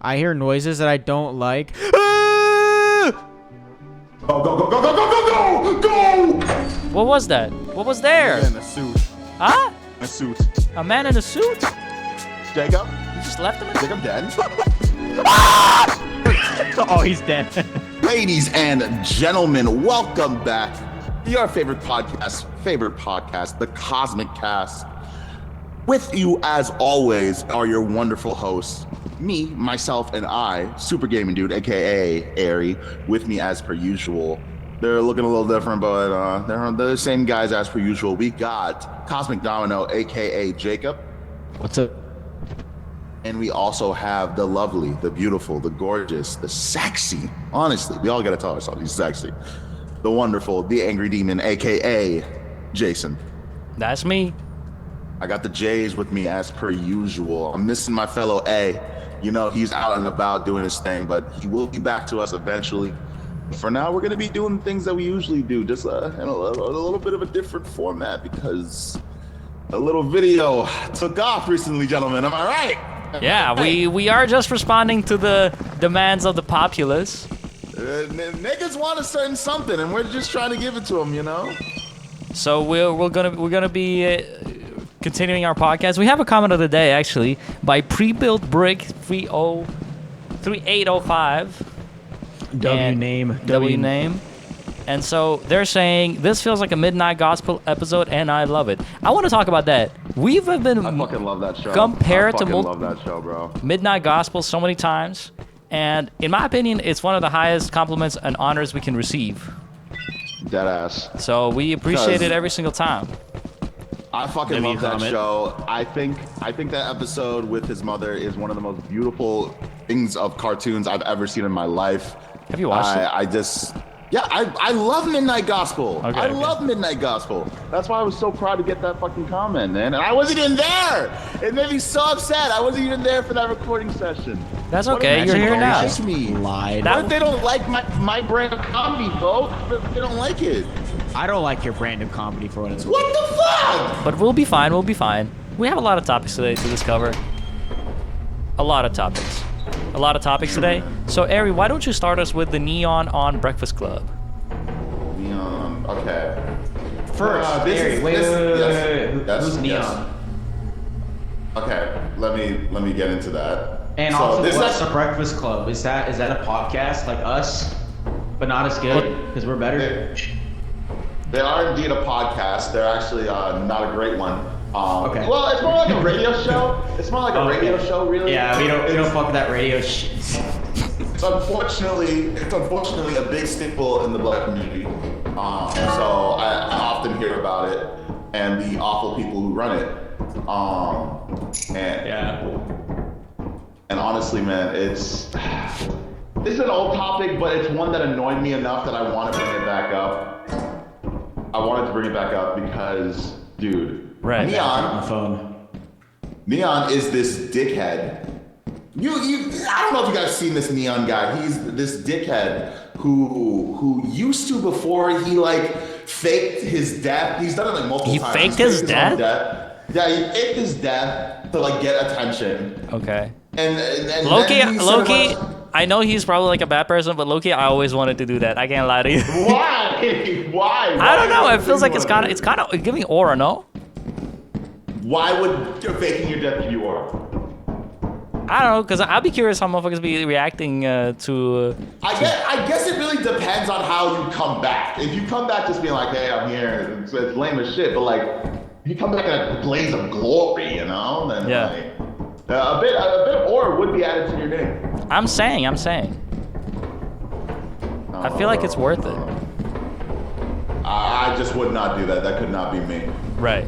I hear noises that I don't like. Go, go, go, go, go, go, go, go! What was that? What was there? In a suit. Huh? A suit. A man in a suit? Jacob? You just left him in Jacob dead? Oh, he's dead. Ladies and gentlemen, welcome back to your favorite podcast, the Cosmic Cast. With you, as always, are your wonderful hosts, me, myself, and I, SuperGaming Dude, aka Airy, with me as per usual. They're looking a little different, but they're the same guys as per usual. We got CosmicDomino, aka Jacob. What's up? And we also have the lovely, the beautiful, the gorgeous, the sexy. Honestly, we all gotta tell ourselves he's sexy. The wonderful, the angry demon, aka Jason. That's me. I got the J's with me as per usual. I'm missing my fellow A. You know, he's out and about doing his thing, but he will be back to us eventually. For now, we're gonna be doing things that we usually do, just in a little bit of a different format because a little video took off recently, gentlemen. Am I right? Yeah, we are just responding to the demands of the populace. Niggas want a certain something, and we're just trying to give it to them, you know. So we're gonna be continuing our podcast. We have a comment of the day actually by Pre-Built Brick 3805. W name. And so they're saying this feels like a Midnight Gospel episode, and I love it. I want to talk about that. We've been I fucking love that show. compared I to fucking love that show, bro. Midnight Gospel so many times, and in my opinion, it's one of the highest compliments and honors we can receive. Deadass. So we appreciate it every single time. I fucking love that show. I think that episode with his mother is one of the most beautiful things of cartoons I've ever seen in my life. Have you watched it? I love Midnight Gospel. Okay, I love Midnight Gospel. That's why I was so proud to get that fucking comment, man. And I wasn't even there. It made me so upset. I wasn't even there for that recording session. That's okay. You're here now. Like me? Lied. What if they don't like my brand of comedy, folks? They don't like it. I don't like your brand of comedy for what it's worth. What the fuck? But we'll be fine. We'll be fine. We have a lot of topics today to discover. A lot of topics today. So, Ari, why don't you start us with the Neon on Breakfast Club? Neon. Okay. First, Ari, wait. Who's Neon? Yes. Okay, let me get into that. And So also, this what's is- the Breakfast Club? Is that a podcast like us, but not as good because we're better? They are indeed a podcast. They're actually not a great one. Okay. Well, it's more like a radio show. It's more like a radio show, really. Yeah, we don't fuck with that radio shit. It's unfortunately a big staple in the black community. So I often hear about it and the awful people who run it. And honestly, man, this is an old topic, but it's one that annoyed me enough that I want to bring it back up. I wanted to bring it back up because, dude, Right. Neon is this dickhead. I don't know if you guys seen this Neon guy. He's this dickhead who used to, before he like faked his death. He's done it like multiple times. He faked his death? Yeah, he faked his death to like get attention. Okay. And Loki, then he said a bunch- I know he's probably like a bad person, but Loki, I always wanted to do that. I can't lie to you. Why? I don't know. It feels like it's kind of giving aura, no? Why would faking your death give you aura? I don't know, because I'd be curious how motherfuckers be reacting to... I guess it really depends on how you come back. If you come back just being like, hey, I'm here, it's lame as shit, but like, if you come back in a blaze of glory, you know, then Yeah. like, a bit of aura would be added to your name. I'm saying. I feel like it's worth it. I just would not do that. That could not be me. Right.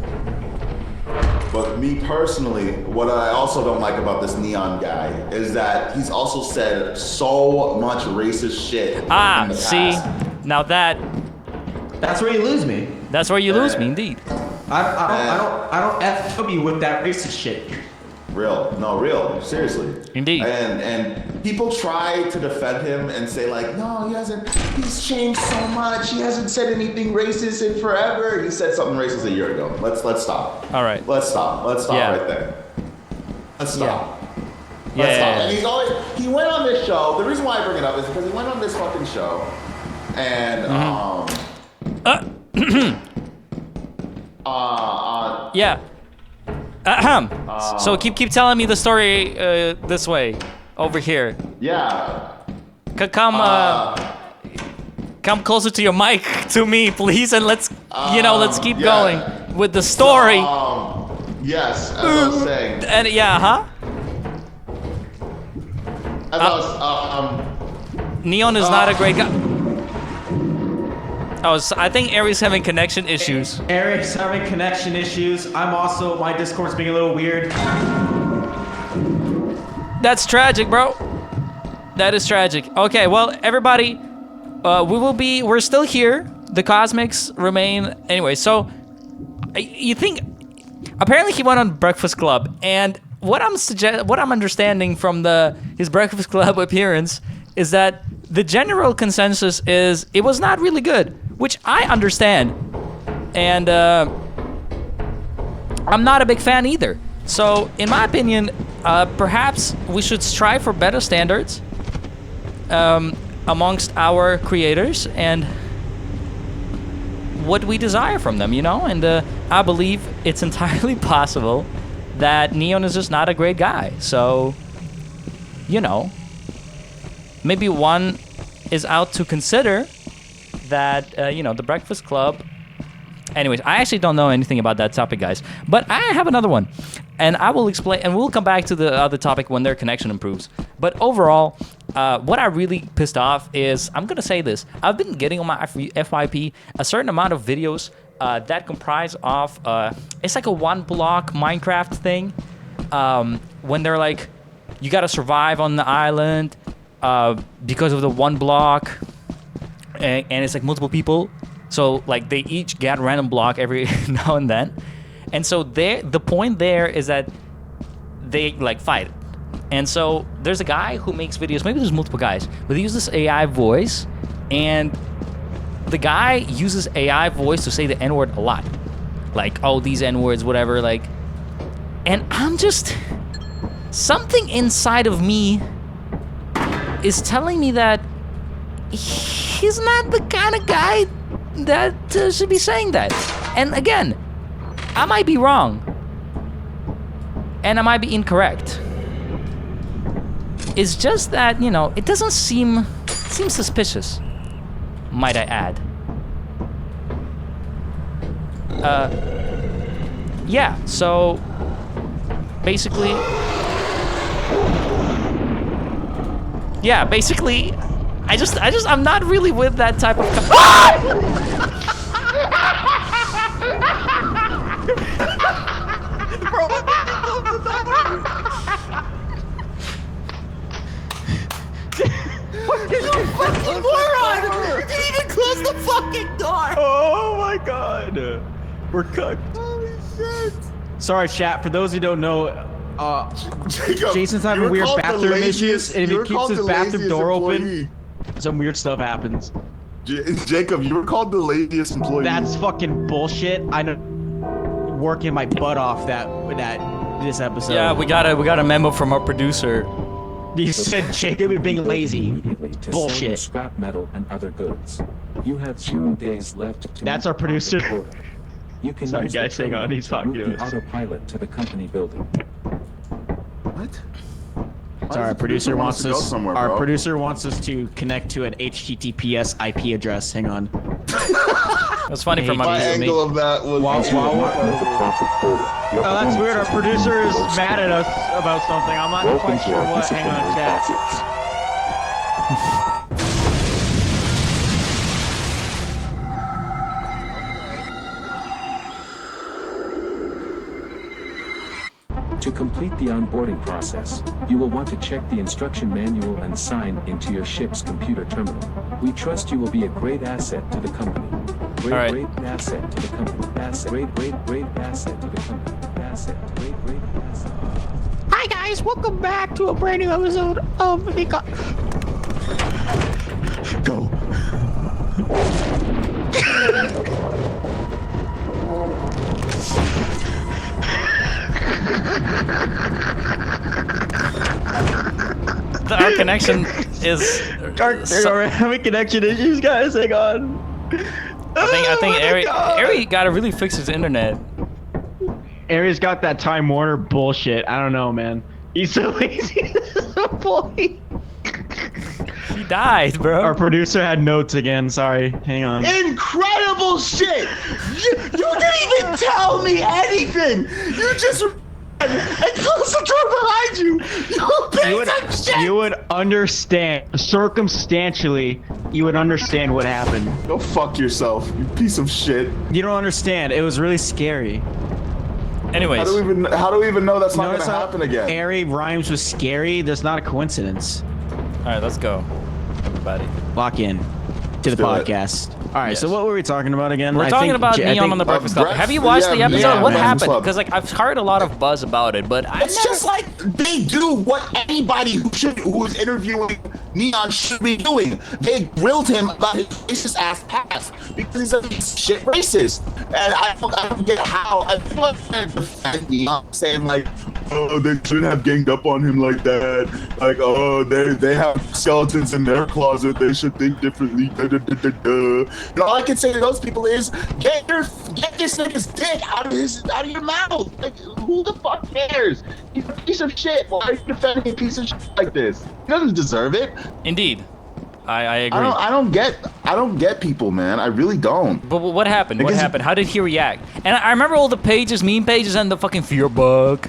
But me personally, what I also don't like about this Neon guy is that he's also said so much racist shit in the See, past. now That's where you lose me. that's where you lose me, indeed. I don't F you with that racist shit. Real, seriously. Indeed. And people try to defend him and say like, no, he's changed so much. He hasn't said anything racist in forever. He said something racist a year ago. Let's stop. All right. Let's stop Yeah. right there. Let's stop. Yeah. And he went on this show. The reason why I bring it up is because he went on this fucking show, and yeah. So keep telling me the story this way, over here. Yeah. Come closer to your mic to me, please, and let's keep going with the story. Yes, as I was saying. And Neon is not a great guy. I think Aries having connection issues. Eric's having connection issues. My Discord's being a little weird. That's tragic, bro. That is tragic. Okay, well, everybody, we're still here. The Cosmics remain. Anyway, so you think, apparently he went on Breakfast Club, and what I'm understanding from his Breakfast Club appearance is that the general consensus is it was not really good, which I understand, and I'm not a big fan either. So, in my opinion, perhaps we should strive for better standards amongst our creators and what we desire from them, And I believe it's entirely possible that Neon is just not a great guy. So, maybe one is out to consider that, the Breakfast Club. Anyways, I actually don't know anything about that topic, guys. But I have another one. And I will explain, and we'll come back to the other topic when their connection improves. But overall, what I really pissed off is, I'm going to say this. I've been getting on my FYP a certain amount of videos that comprise of, it's like a one block Minecraft thing. When they're like, you got to survive on the island because of the one block. And it's like multiple people. So like they each get a random block every now and then. And so the point there is that they like fight. And so there's a guy who makes videos, maybe there's multiple guys, but he uses AI voice, and the guy uses AI voice to say the N-word a lot. Like, oh, these N-words, whatever, like. And I'm just, something inside of me is telling me that he's not the kind of guy that should be saying that. And again, I might be wrong. And I might be incorrect. It's just that, it doesn't seem suspicious, might I add. Yeah, so basically, I'm not really with that type of Fucking moron! You didn't even close the fucking door! Oh my god. We're cooked. Holy shit! Sorry, chat. For those who don't know, Jacob, Jason's having you were weird called the bathroom laziest- issues, and if you he were keeps called his the bathroom laziest door employee. open, some weird stuff happens. Jacob, you were called the laziest employee. That's fucking bullshit. I know. Working my butt off this episode. Yeah, we got a memo from our producer. You said Jacob is being lazy. Bullshit. Scrap metal and other goods. You have 0 days left to That's our producer. You can Sorry, use guys, the hang on, terminal he's to talking route to the us. autopilot to the company building. What? So our producer wants to go us. somewhere, Our bro. producer wants us to connect to an HTTPS IP address. Hang on. It's funny for My my angle of that was. Oh, that's weird. Our producer is mad at us about something. I'm not quite sure what. Hang on, chat. To complete the onboarding process, you will want to check the instruction manual and sign into your ship's computer terminal. We trust you will be a great asset to the company. Great asset to the company. Great asset to the company. Great asset. Hi guys, welcome back to a brand new episode of the Go. Our connection is. We're having connection issues, guys. Hang on. I think Ari gotta really fix his internet. Ari's got that Time Warner bullshit. I don't know, man. He's so lazy. Boy. He died, bro. Our producer had notes again. Sorry. Hang on. Incredible shit! You didn't even tell me anything! You just and close the door behind you! You piece of shit! You would understand. Circumstantially, you would understand what happened. Go fuck yourself, you piece of shit. You don't understand. It was really scary. Anyways. How do we even know that's not gonna happen again? Airy rhymes with scary. There's not a coincidence. All right, let's go, everybody. Lock in to the do it. podcast. All right, Yes. so what were we talking about again? We're talking about Neon on the Breakfast Club. Have you watched the episode? yeah, What Breakfast happened? Club. Because like I've heard a lot of buzz about it, but I It's never. just like they do what anybody who is interviewing Neon should be doing. They grilled him about his racist ass past because he's a shit racist. And I don't get how I feel like they're defending Neon, saying like, oh, they shouldn't have ganged up on him like that. Like, oh, they have skeletons in their closet. They should think differently. Da, da, da, da, da. And all I can say to those people is get this nigga's dick out of your mouth. Like, who the fuck cares? He's a piece of shit. Why are you defending a piece of shit like this? He doesn't deserve it. Indeed, I agree. I don't get people, man. I really don't. But what happened? What Because- happened? How did he react? And I remember all the pages, meme pages, and the fucking fear bug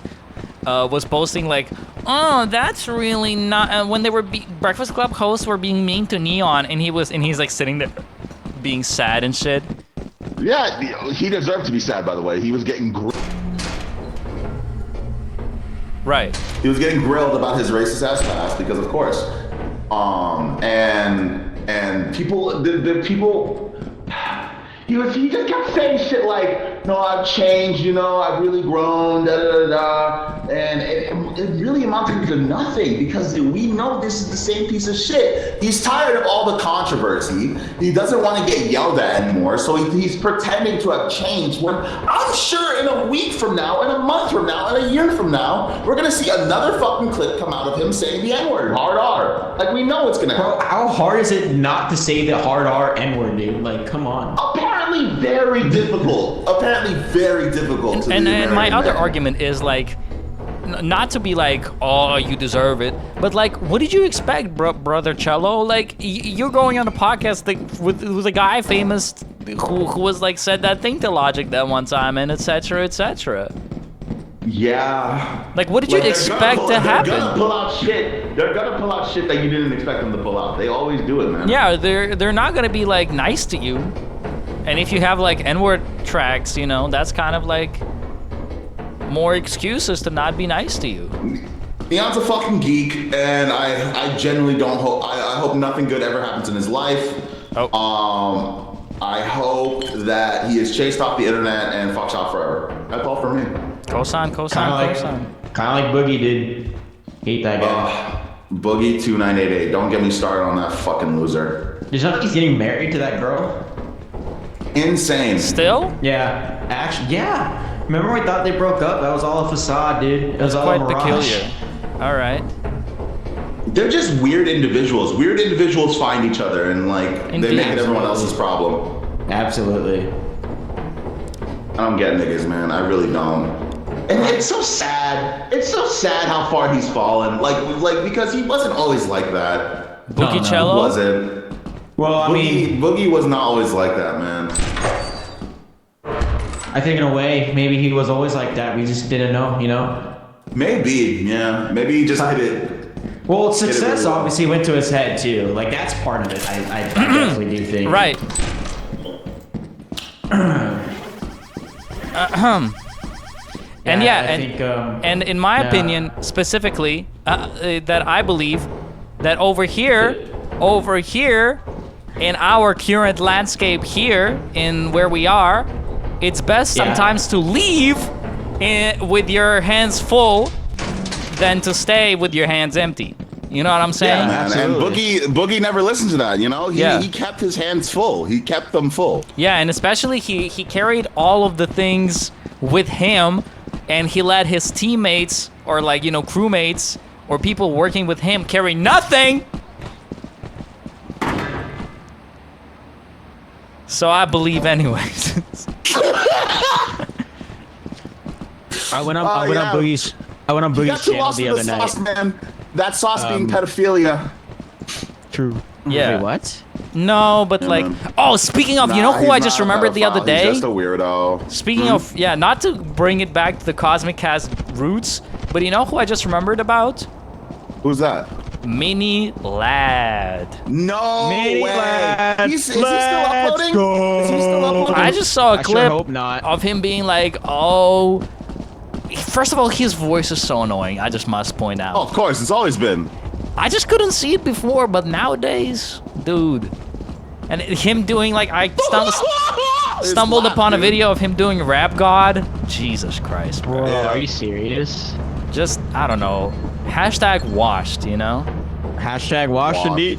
was posting like, "Oh, that's really not." When they were Breakfast Club hosts were being mean to Neon, and he's like sitting there, being sad and shit. Yeah, he deserved to be sad. By the way, he was getting Right. He was getting grilled about his racist ass past because, of course, and people, the people, he just kept saying shit like, "No, I've changed, you know, I've really grown, da da da da," and it really amounted to nothing because we know this is the same piece of shit. He's tired of all the controversy. He doesn't want to get yelled at anymore, so he's pretending to have changed. When I'm sure in a week from now, in a month from now, in a year from now, we're gonna see another fucking clip come out of him saying the N-word, hard R. Like, we know it's gonna happen. Bro, how hard is it not to say the hard R N-word, dude? Like, come on. Apparently very difficult. And my other argument is like, not to be like, "Oh, you deserve it," but like, what did you expect, brother Cello? Like, you're going on a podcast with a guy famous who was like said that thing to Logic that one time, and etc. etc. Yeah. Like, what did you expect to happen? They're gonna pull out shit. They're gonna pull out shit that you didn't expect them to pull out. They always do it, man. Yeah, they're not gonna be like nice to you. And if you have like N-word tracks, you know, that's kind of like more excuses to not be nice to you. Neon's a fucking geek, and I genuinely don't hope. I hope nothing good ever happens in his life. Oh. I hope that he is chased off the internet and fucks out forever. That's all for me. Cosign. Kind of like Boogie did. Hate that guy. Boogie2988. Don't get me started on that fucking loser. Did you know he's getting married to that girl? Insane. Still? Yeah. Actually, yeah. Remember we thought they broke up? That was all a facade, dude. It was all Quite a mirage. peculiar. All right. They're just weird individuals. Weird individuals find each other and like Indeed. they make it everyone else's problem. Absolutely. I don't get niggas, man. I really don't. And it's so sad. It's so sad how far he's fallen. Like because he wasn't always like that. Boogie He Cello? wasn't. Well, I mean, Boogie was not always like that, man. I think in a way, maybe he was always like that. We just didn't know, you know? Maybe, yeah. Maybe he just hit it. Well, success really well. obviously went to his head, too. Like, that's part of it, I definitely do think. Right. And yeah, I think, and in my yeah. opinion, specifically, that I believe that over here, in our current landscape here, in where we are, it's best Yeah. sometimes to leave with your hands full than to stay with your hands empty. You know what I'm saying? Yeah, man. Absolutely. And Boogie never listened to that, you know? Yeah. He kept his hands full. He kept them full. Yeah, and especially he carried all of the things with him, and he let his teammates or like, you know, crewmates or people working with him carry nothing. So I believe anyways. I went on Boogie's channel the other night. Sauce, man. That sauce being pedophilia. True. Yeah. Wait, what? No, but like, oh, speaking of, you know who I just remembered the other day? He's just a weirdo. Speaking of, yeah, not to bring it back to the Cosmic Cast roots, but you know who I just remembered about? Who's that? MiniLadd. No way. Is he still Let's uploading? go. Is he still uploading? I just saw a I clip sure hope not. of him being like, oh, first of all, his voice is so annoying. I just must point out. Oh, of course, it's always been. I just couldn't see it before, but nowadays, dude. And him doing like, I stumbled upon a video of him doing Rap God. Jesus Christ, bro. Bro, are you serious? Just, I don't know. Hashtag washed, you know? Hashtag washed indeed.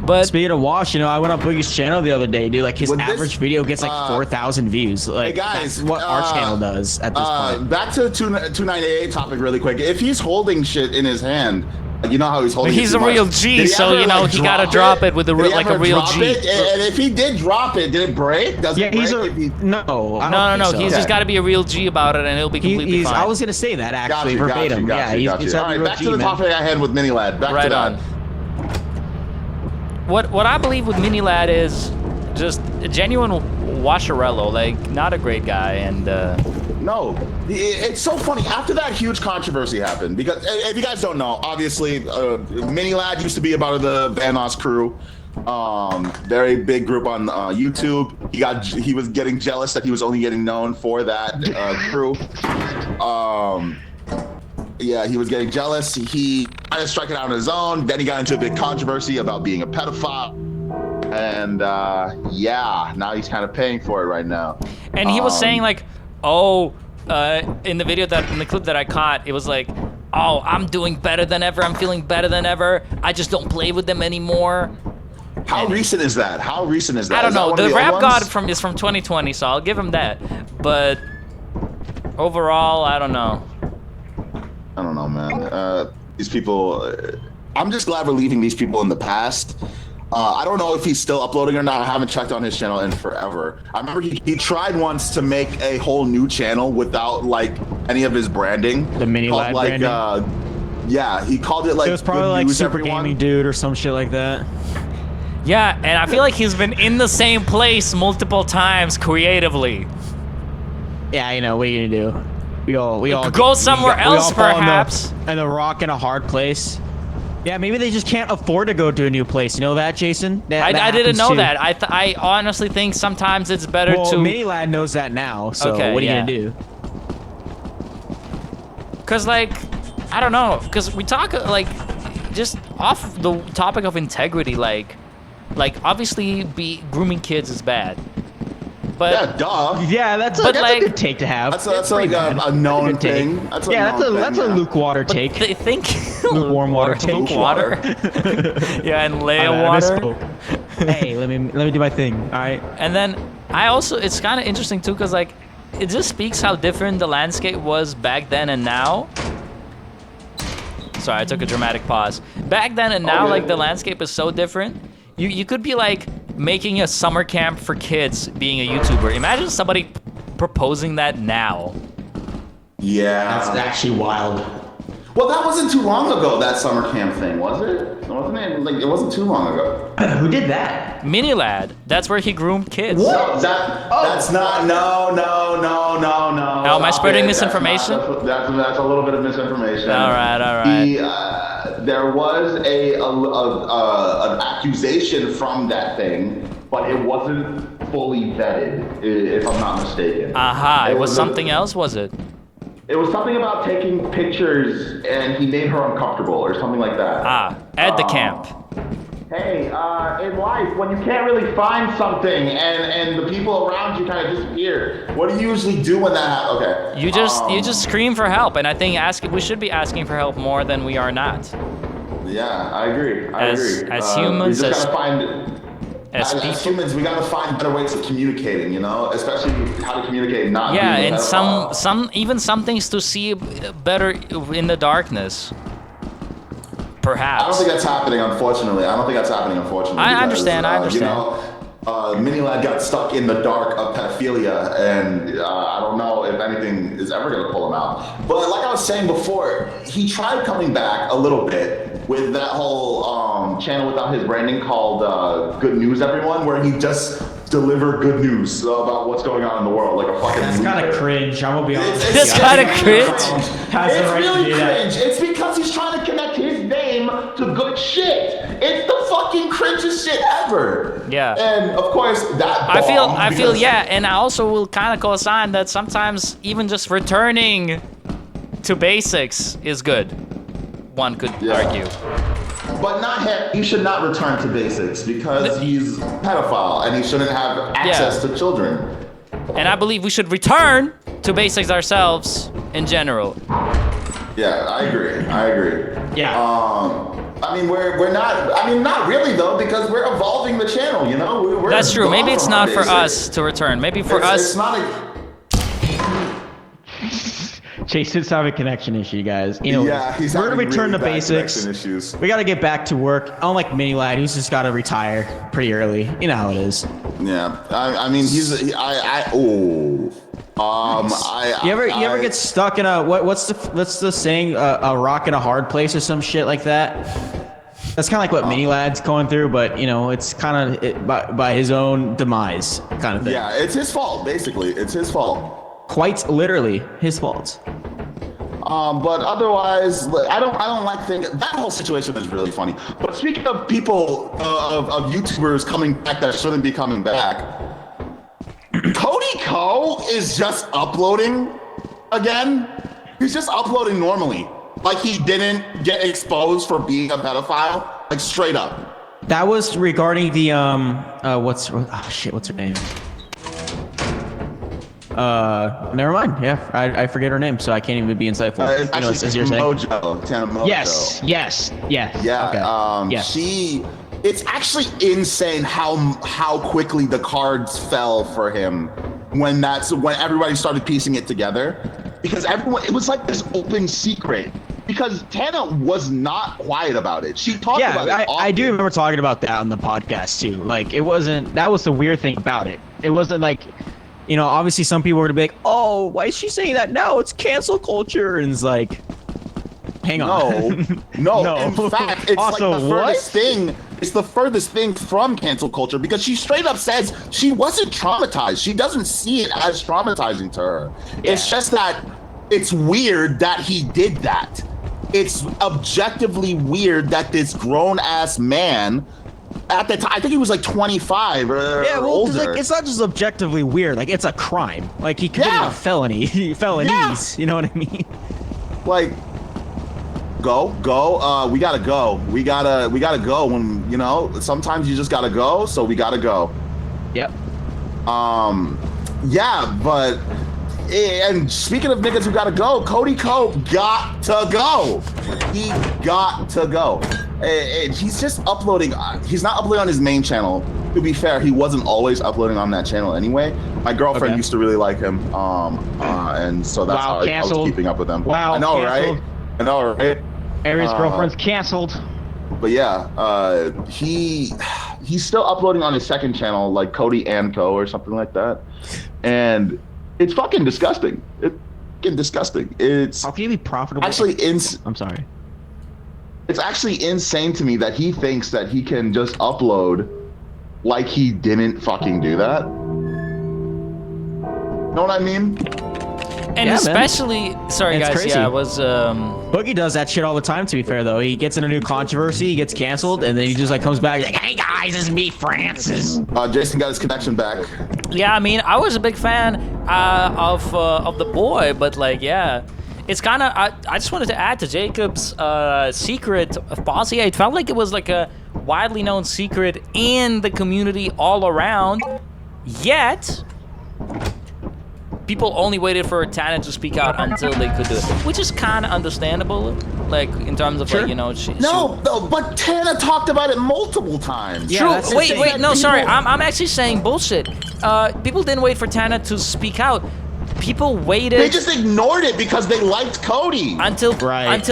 But Speaking of wash, you know, I went on Boogie's channel the other day, dude. Like his With this, average video gets like 4,000 views. Like hey guys, that's what our channel does at this point. Back to the 2988 topic really quick. If he's holding shit in his hand, you know how he's holding he's it a too real much. G, Did he so ever, you know like, he gotta drop it with a Did he like a ever real drop G. it? And if he did drop it, did it break? Does it break? if he... No. No. He's just got to be a real G about it, and he'll be completely fine. I was gonna say that actually verbatim. He's all right, back to the topic I had with MiniLadd. Back right to that. on. What I believe with MiniLadd is just a genuine washerello, like not a great guy, and No, it's so funny. After that huge controversy happened, because if you guys don't know, obviously, MiniLadd used to be a part of the Vanos crew, very big group on YouTube. He was getting jealous that he was only getting known for that crew. Yeah, he was getting jealous. He kind of struck it out on his own. Then he got into a big controversy about being a pedophile. And yeah, now he's kind of paying for it right now. And he was saying like, oh, in the clip that I caught, it was like, oh, I'm doing better than ever. I'm feeling better than ever. I just don't play with them anymore. How recent is that? I don't know. The Rap God is from 2020, so I'll give him that. But overall, I don't know. I don't know, man. These people, I'm just glad we're leaving these people in the past. I don't know if he's still uploading or not. I haven't checked on his channel in forever. I remember he tried once to make a whole new channel without like any of his branding. The MiniLadd like, branding? Yeah, he called it like... It was probably like SuperGaming Dude or some shit like that. Yeah, and I feel like he's been in the same place multiple times creatively. Yeah, you know, what are you gonna do? We all go somewhere else, perhaps. And a rock in a hard place. Yeah, maybe they just can't afford to go to a new place. You know that, Jason? I didn't know that. I honestly think sometimes it's better to... MiniLadd knows that now, so okay, what are you gonna do? Because, like, I don't know. Because we talk, like, just off the topic of integrity, like obviously grooming kids is bad. But yeah, duh. Yeah, that's a good take to have. That's like a known thing. That's a lukewater take. They think lukewarm water take. Lukewater. Yeah, and Leia water. Hey, let me do my thing. All right. And then it's kind of interesting too, because like it just speaks how different the landscape was back then and now. Sorry, I took a dramatic pause. Back then and now, like the landscape is so different. You could be like making a summer camp for kids being a YouTuber. Imagine somebody proposing that now. Yeah. That's actually wild. Well, that wasn't too long ago, that summer camp thing, was it? Wasn't it? Like, it wasn't too long ago. Who did that? MiniLadd. That's where he groomed kids. What? That's not, no. Oh, am I spreading misinformation? That's a little bit of misinformation. All right. There was an accusation from that thing, but it wasn't fully vetted, if I'm not mistaken. Aha, it was something else, was it? It was something about taking pictures, and he made her uncomfortable, or something like that. At the camp. Hey, in life, when you can't really find something, and the people around you kind of disappear, what do you usually do when that happens? Okay. You just scream for help, and I think we should be asking for help more than we are not. Yeah, I agree. As humans, as humans, we gotta find better ways of communicating, you know, especially how to communicate not. Yeah, and some things to see better in the darkness. perhaps. I don't think that's happening, unfortunately. I understand. You know, MiniLadd got stuck in the dark of pedophilia, and I don't know if anything is ever going to pull him out. But like I was saying before, he tried coming back a little bit with that whole channel without his branding called Good News Everyone, where he just delivered good news about what's going on in the world, like a fucking. That's kind of cringe. I'm gonna be honest. That's kind of cringe. It's really cringe. It's because he's trying to connect his name to good shit. It's the fucking cringest shit ever. Yeah. And of course that. I feel, yeah, and I also will kind of co-sign that sometimes even just returning to basics is good. One could argue. But not him. He should not return to basics because he's a pedophile and he shouldn't have access to children. And I believe we should return to basics ourselves in general. Yeah, I agree. Yeah. I mean, we're not. I mean, not really though, because we're evolving the channel. You know, we're. That's true. Maybe it's not for basics. us to return. Maybe for us. It's not a. Jason's having a connection issue, guys. You know, he's we're gonna having return really to bad basics. connection issues. We gotta get back to work. Unlike MiniLadd, who's just gotta retire pretty early. You know how it is. Yeah, I mean, You ever get stuck in a what's the saying, a rock in a hard place or some shit like that? That's kind of like what MiniLadd's going through, but you know, it's kind of by his own demise kind of thing. Yeah, it's his fault. Basically, it's his fault. Quite literally his fault. But otherwise, I don't like things. That whole situation is really funny. But speaking of people, of YouTubers coming back that shouldn't be coming back, Cody Ko is just uploading again. He's just uploading normally, like he didn't get exposed for being a pedophile, like straight up. That was regarding the what's her name? Never mind. Yeah, I forget her name, so I can't even be insightful. It's actually Tana Mojo. Yes. Yeah. Okay. It's actually insane how quickly the cards fell for him when everybody started piecing it together, because it was like this open secret. Because Tana was not quiet about it. She talked about it often. I do remember talking about that on the podcast too. Like that was the weird thing about it. It wasn't like, you know, obviously some people were to be like, oh, why is she saying that now? It's cancel culture. And it's like, hang on. No. In fact, it's also, like the furthest thing. It's the furthest thing from cancel culture, because she straight up says she wasn't traumatized. She doesn't see it as traumatizing to her. Yeah. It's just that it's weird that he did that. It's objectively weird that this grown-ass man, at the time, I think he was like 25 or older. Like, it's not just objectively weird. Like, it's a crime. Like, he committed a felonies. Yeah. You know what I mean? Like, go. We gotta go. We gotta go. When, you know, sometimes you just gotta go. So we gotta go. Yep. Yeah, but. And speaking of niggas who gotta go, Cody Ko got to go. He got to go. And he's just uploading. He's not uploading on his main channel. To be fair, he wasn't always uploading on that channel anyway. My girlfriend used to really like him, and so that's how I was keeping up with him. Wow, I know, right? I know, right? Aries' girlfriend's canceled. But yeah, he's still uploading on his second channel, like Cody and Co or something like that, and it's fucking disgusting. It's fucking disgusting. It's how can you be profitable? Actually, I'm sorry. It's actually insane to me that he thinks that he can just upload like he didn't fucking do that. Know what I mean? And especially, sorry it's guys, crazy. yeah, it was Boogie does that shit all the time, to be fair though. He gets in a new controversy, he gets canceled, and then he just like comes back like, hey guys, it's me, Francis. Jason got his connection back. Yeah, I mean, I was a big fan of the boy, but like, yeah, it's kind of. I just wanted to add to Jacob's secret of Posse. It felt like it was like a widely known secret in the community all around. Yet, people only waited for Tana to speak out until they could do it, which is kind of understandable. Like in terms of like, you know, no, but Tana talked about it multiple times. Yeah, true. Wait, no, sorry. I'm actually saying bullshit. People didn't wait for Tana to speak out. people waited. They just ignored it because they liked Cody. Until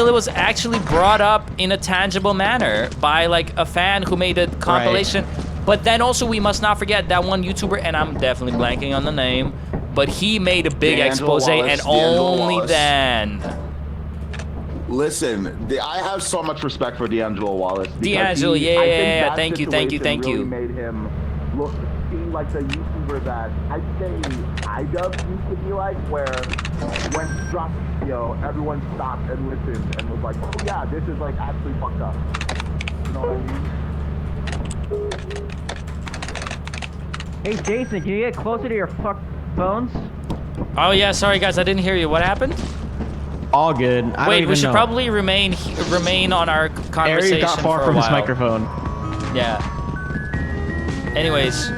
it was actually brought up in a tangible manner by like a fan who made a compilation. But then also we must not forget that one YouTuber, and I'm definitely blanking on the name, but he made a big expose, and only then. Listen, I have so much respect for D'Angelo Wallace. D'Angelo, yeah, thank you. Really made him look seem like the YouTuber that I'd say iDubbbz used to be like, where when dropped, everyone stopped and listened and was like, oh yeah, this is like actually fucked up. You know what I mean? Hey Jason, can you get closer to your phones? Oh yeah, sorry guys, I didn't hear you. What happened? All good. Wait, we should probably remain on our conversation. Ari's got far for a from his while. microphone. Yeah. Anyways,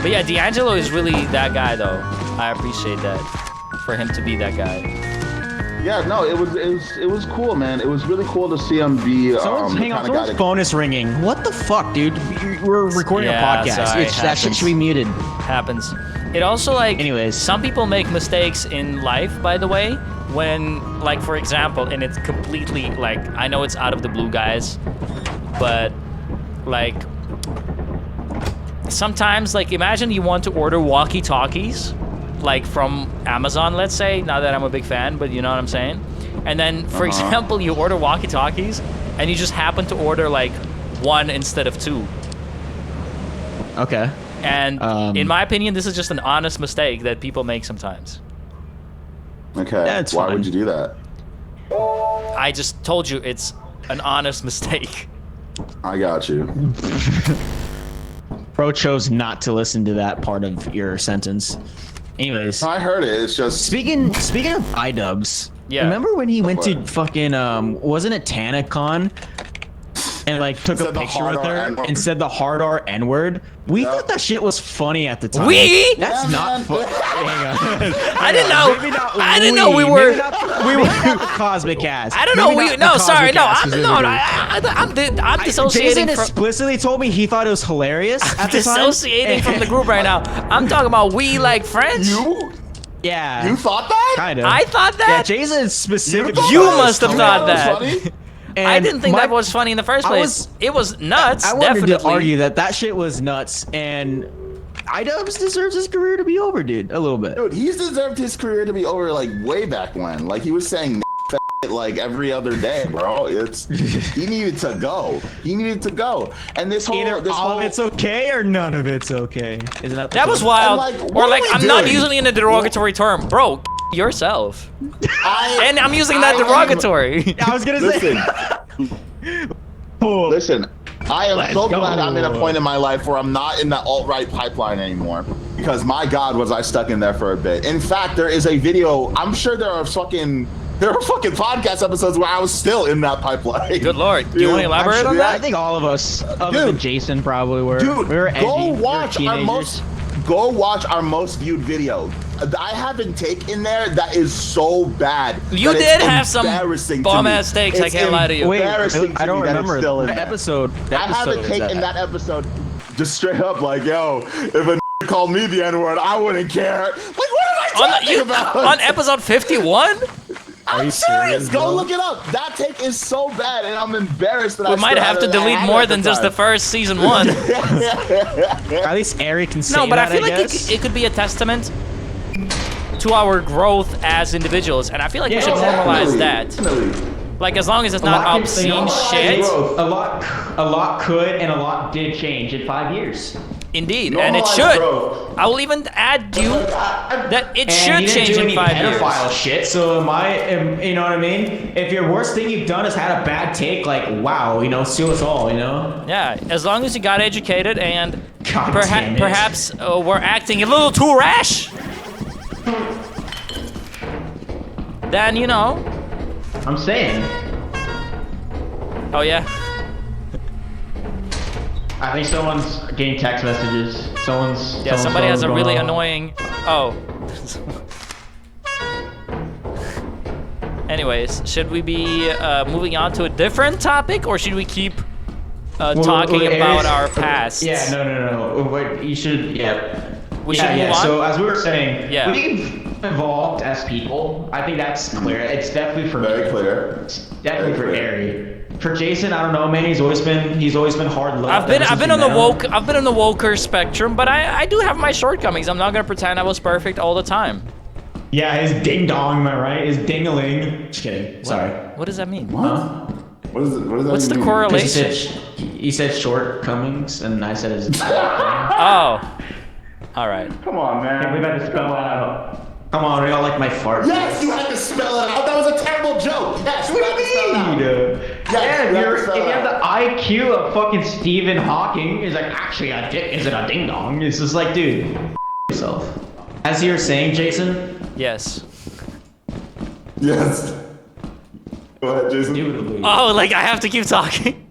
but yeah, D'Angelo is really that guy though. I appreciate that for him to be that guy. Yeah, no, it was cool, man. It was really cool to see him be Someone's phone is ringing. What the fuck, dude? We're recording a podcast. Sorry, That shit should be muted. Happens. It also like. Anyways, some people make mistakes in life, by the way. When, like, for example, and it's completely like, I know it's out of the blue, guys, but like sometimes, like, imagine you want to order walkie-talkies, like from Amazon, let's say. Not that I'm a big fan, but you know what I'm saying. And then, for example, you order walkie-talkies, and you just happen to order like one instead of two. Okay. And in my opinion, this is just an honest mistake that people make sometimes. Okay. Yeah, why would you do that? I just told you it's an honest mistake. I got you. Pro chose not to listen to that part of your sentence. Anyways, I heard it. It's just speaking of iDubbbz. Yeah. Remember when he went to fucking wasn't it TanaCon? And like took a picture with her and said the hard R N-word. We thought that shit was funny at the time. That's not funny. I didn't know. I didn't know we were Cosmic Cast. I don't know. I'm dissociating. Jason explicitly told me he thought it was hilarious. I'm dissociating from the group right now. I'm talking about we like French. Yeah. You thought that? Kind of. I thought that. Yeah, Jason specifically. You must have thought that. Funny? I didn't think that was funny in the first place. It was nuts. I wanted to argue that shit was nuts, and iDubbbz deserves his career to be over, dude. A little bit. Dude, he's deserved his career to be over like way back when. Like he was saying like every other day, bro. He needed to go. He needed to go. And this whole of it's okay or none of it's okay. Isn't that was wild? Or like I'm not using it in a derogatory term, bro. Yourself. And I'm using that derogatory. I was gonna say. Listen, I am so glad I'm in a point in my life where I'm not in the alt-right pipeline anymore. Because my God, was I stuck in there for a bit. In fact, there is a video. I'm sure there are fucking podcast episodes where I was still in that pipeline. Good Lord. Do you want to elaborate on that? I think all of us, other than Jason, probably were. Dude, we were edgy. Go watch our most viewed video. I have a take in there that is so bad. You did have some bomb-ass takes. I can't lie to you. Wait, I don't remember the episode. I have a take in that episode, just straight up like, yo, if a called me the N-word, I wouldn't care. Like, what am I talking about? On episode 51? I'm serious. Go look it up. That take is so bad, and I'm embarrassed that we might have to delete more than just the first season one. At least Ari can say that. No, but I feel like it could be a testament to our growth as individuals, and I feel like we should normalize that. Like, as long as it's not obscene shit. A lot could and a lot did change in 5 years. Indeed, and it should. I will even add you that it should change in 5 years. Pedophile shit. So you know what I mean? If your worst thing you've done is had a bad take, like wow, sue us all, Yeah, as long as you got educated and perhaps we're acting a little too rash, then I'm saying. Oh yeah. I think someone's getting text messages. Somebody has a really annoying. Oh. Anyways, should we be moving on to a different topic, or should we keep talking about our past? Yeah, no. Wait, you should. Yeah. We should move on. So as we were saying, evolved as people. I think that's clear. It's definitely for Very clear. It's definitely for Gary. For Jason, I don't know, man. He's always been hard love. I've been on the woker spectrum, but I do have my shortcomings. I'm not gonna pretend I was perfect all the time. Yeah, his ding dong, am I right? His ding-a-ling. Just kidding. Sorry. What does that mean? What? What is it? What does that What's the mean? correlation? He said shortcomings, and I said his. Oh. All right. Come on, man. We've had to spell that out. Come on, we all like my fart. Yes, you had to spell it out. That was a terrible joke. Yes, you had to spell it out. Yeah, if you have the IQ of fucking Stephen Hawking, it's like, actually, is it a ding dong? It's just like, dude, yourself. As you were saying, Jason. Yes. Yes. Go ahead, Jason. Oh, like I have to keep talking.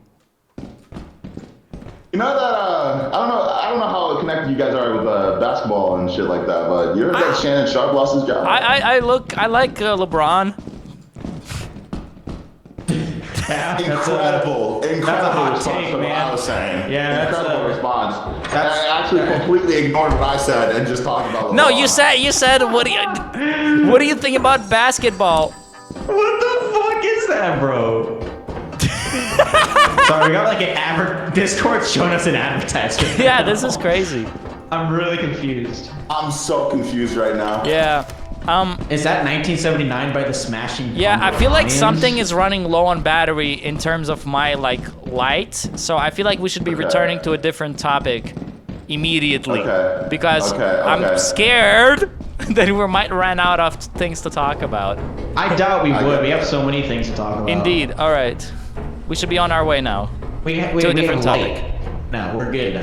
You know that I don't know how connected you guys are with basketball and shit like that, but you heard that Shannon Sharp lost his job? I like LeBron. Yeah, incredible response take, from what man. I was saying. Yeah, incredible response. I actually completely ignored what I said and just talked about LeBron. No, you said what do you think about basketball? What the fuck is that, bro? Sorry, we got like an Discord showing us an advertisement. Yeah, this is crazy. I'm really confused. I'm so confused right now. Yeah. Is that 1979 by the Smashing? Yeah, I feel like Pumpkins? something is running low on battery in terms of my light. So I feel like we should be returning to a different topic immediately because I'm scared that we might run out of things to talk about. I doubt we would. We have so many things to talk about. Indeed. All right. We should be on our way now. To a different topic. No, we're good.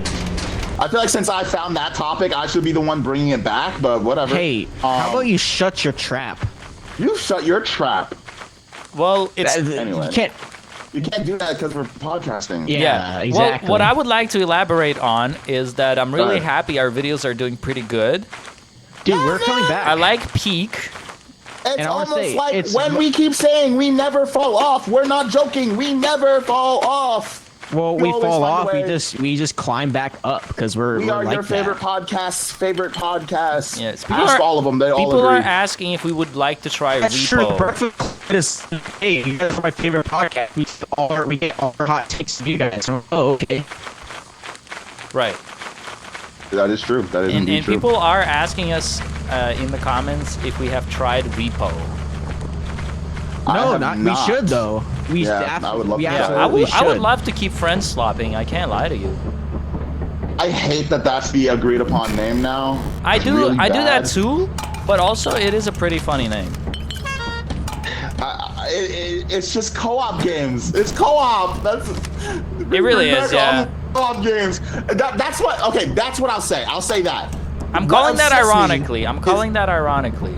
I feel like since I found that topic, I should be the one bringing it back, but whatever. Hey, how about you shut your trap? You shut your trap. Well, it's Anyway. You can't do that because we're podcasting. Yeah, exactly. Well, what I would like to elaborate on is that I'm really happy our videos are doing pretty good. Dude, we're coming back. I like peak. It's And I wanna almost say, like it's when we keep saying we never fall off. We're not joking. We never fall off. Well, You we always fall find a off. way. We just climb back up because we're We are like your favorite that. podcast's favorite podcast. Yes, Ask all of them. They all People agree. are asking if we would like to try That's true. repo. Perfect. Hey, you guys are my favorite podcast. We get all our hot takes from you guys. Oh, okay. Right. That is true. That is And indeed true. people are asking us in the comments if we have tried repo. No, we should though. I would love to. I would love to keep friends swapping. I can't lie to you. I hate that that's the agreed upon name now. I It's do really I do that bad. too, but also it is a pretty funny name. It's just co-op games. It's co-op. It really is, yeah. Co-op games. That's what. Okay, that's what I'll say. I'll say that. I'm calling that upsets me ironically. I'm calling that ironically.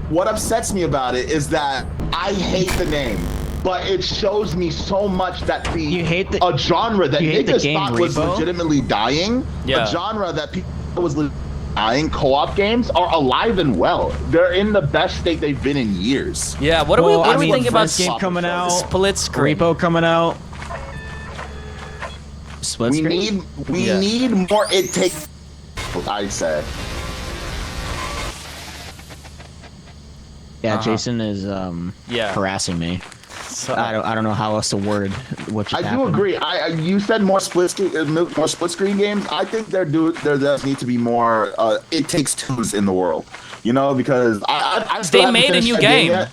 What upsets me about it is that I hate the name, but it shows me so much that a genre that niggas thought was legitimately dying, a genre that people was dying, co-op games are alive and well. They're in the best state they've been in years. Yeah, what do we think about game coming out? Split screen. Repo coming out. Split screen. We need more. It takes. I say. Yeah, Jason is harassing me. So, I don't know how else to word what just I happened. do agree. You said more split screen games. I think there does need to be more It Takes Twos in the world. You know, because I still they haven't made a finished new that game. yet.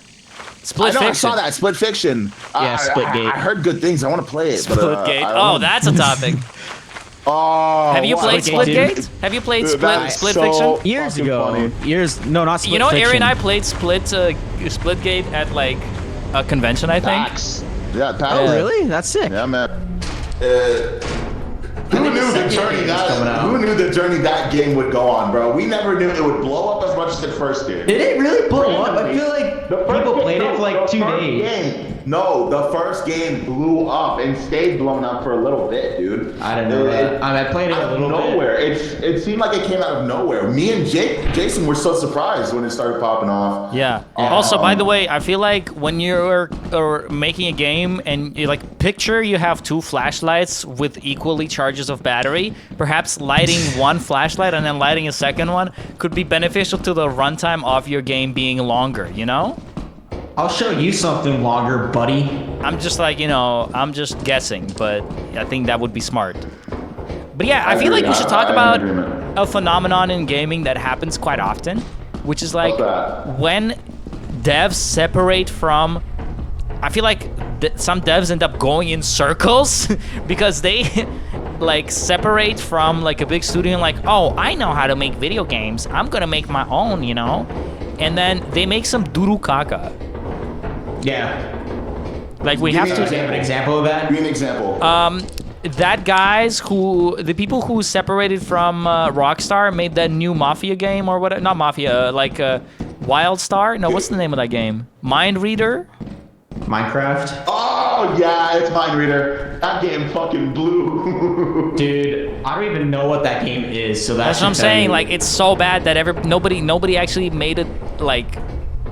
Split I know, Fiction. I saw that Split Fiction. Yeah, Splitgate. I heard good things. I want to play it. Splitgate. But, That's a topic. Have you played Splitgate? Have you played Split Fiction? Years ago. No, not Split You know, Fiction. Ari and I played Splitgate at like a convention, I think. PAX. Yeah, PAX. Oh, really? That's sick. Yeah, man. Who knew the journey that game would go on, bro? We never knew it would blow up as much as it first did. Did it really blow up? I feel like people played it for like 2 days. No, the first game blew up and stayed blown up for a little bit, dude. dude. I didn't know that. I played it a little nowhere. It seemed like it came out of nowhere. Me and Jason were so surprised when it started popping off. Yeah. Also, by the way, I feel like when you're making a game and you like picture you have 2 flashlights with equally charges of battery, perhaps lighting one flashlight and then lighting a second one could be beneficial to the runtime of your game being longer, you know? I'll show you something longer, buddy. I'm just like, you know, I'm just guessing, but I think that would be smart. But yeah, I feel like we should talk about a phenomenon in gaming that happens quite often, which is like when devs separate from... I feel like some devs end up going in circles because they like separate from like a big studio and like, oh, I know how to make video games. I'm gonna make my own, you know? And then they make some duru kaka. Yeah. Like we have to have an example of that. Give me an example. The people who separated from Rockstar made that new Mafia game or what? Not Mafia, like Wildstar. No, what's the name of that game? Mind Reader. Minecraft. Oh yeah, it's Mind Reader. That game fucking blew. Dude, I don't even know what that game is. So that's what I'm saying. Like it's so bad that nobody actually made it. Like